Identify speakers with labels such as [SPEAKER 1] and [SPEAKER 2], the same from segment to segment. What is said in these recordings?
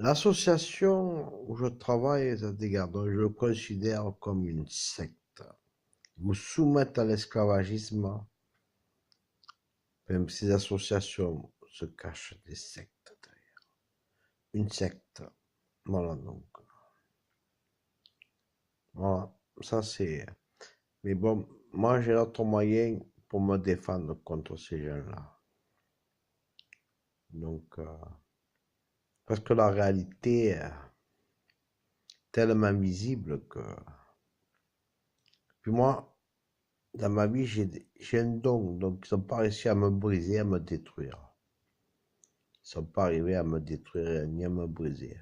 [SPEAKER 1] L'association où je travaille, à des gardons, je le considère comme une secte. Ils vous soumettent à l'esclavagisme. Même ces associations se cachent des sectes derrière. Une secte. Voilà donc. Voilà. Ça c'est. Mais bon, moi j'ai d'autres moyens pour me défendre contre ces gens-là. Donc, parce que la réalité est tellement visible que. Puis moi, dans ma vie, j'ai un don, donc ils n'ont pas réussi à me briser, à me détruire. Ils ne sont pas arrivés à me détruire ni à me briser.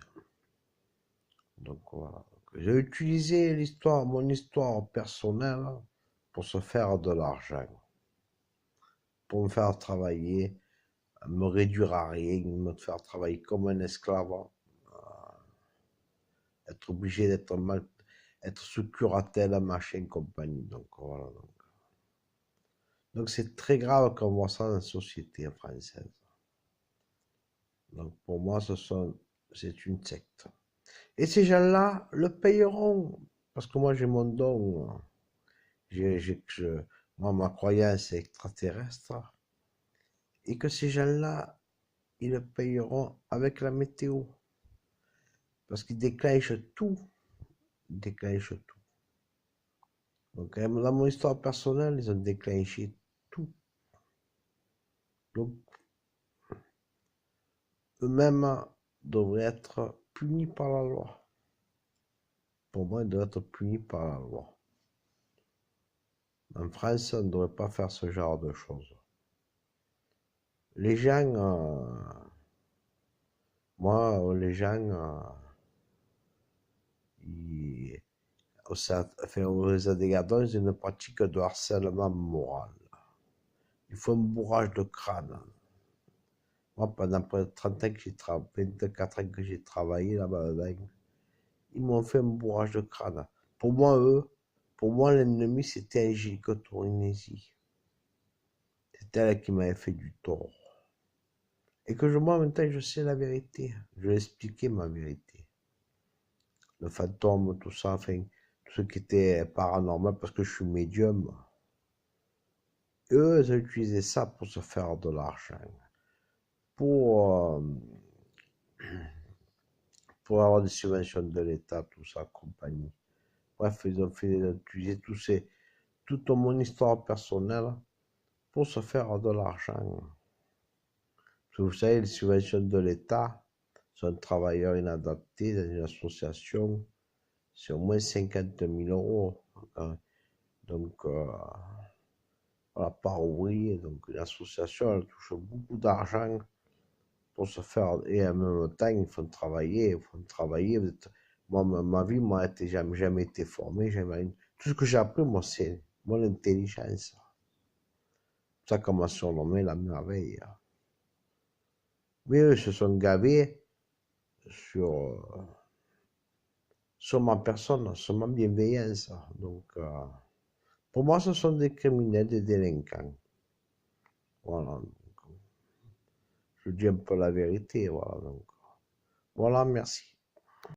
[SPEAKER 1] Donc voilà. J'ai utilisé mon histoire personnelle pour se faire de l'argent, pour me faire travailler, me réduire à rien, me faire travailler comme un esclave, être obligé être sous curatelle, machin, compagnie. Donc voilà. Donc c'est très grave qu'on voit ça dans la société française. Donc pour moi, c'est une secte. Et ces gens-là le payeront. Parce que moi, j'ai mon don. Moi, ma croyance est extraterrestre. Et que ces gens-là, ils le payeront avec la météo. Parce qu'ils déclenchent tout. Ils déclenchent tout. Donc, dans mon histoire personnelle, ils ont déclenché tout. Donc, eux-mêmes devraient être punis par la loi. Pour moi, ils doivent être punis par la loi. En France, on ne devrait pas faire ce genre de choses. Les gens, moi, les gens, ils, aux Adégadons, ils ont une pratique de harcèlement moral. Il faut un bourrage de crâne. Moi, pendant près de 30 ans que j'ai travaillé, 24 ans que j'ai travaillé là-bas, ils m'ont fait un bourrage de crâne. Pour moi, l'ennemi, c'était Angélique Torinesi. C'était elle qui m'avait fait du tort. Et que moi, maintenant, je sais la vérité. Je vais expliquer ma vérité. Le fantôme, tout ça, enfin, tout ce qui était paranormal, parce que je suis médium. Eux, ils ont utilisé ça pour se faire de l'argent. Pour, pour avoir des subventions de l'État, tout ça, compagnie. Bref, ils ont utilisé toute mon histoire personnelle pour se faire de l'argent. Vous savez, les subventions de l'État sont un travailleur inadapté dans une association, c'est au moins 50 000 euros. Donc, voilà, par ouvrier. Donc, l'association, elle touche beaucoup d'argent pour se faire. Et en même temps, il faut travailler. Il faut travailler. Moi, ma vie, moi, jamais été formé. Tout ce que j'ai appris, moi, c'est mon intelligence. C'est ça qu'on m'a surnommé la merveille. Mais eux se sont gavés sur, sur ma personne, sur ma bienveillance. Donc, pour moi, ce sont des criminels, des délinquants. Voilà. Je dis un peu la vérité. Voilà. Donc, voilà, merci.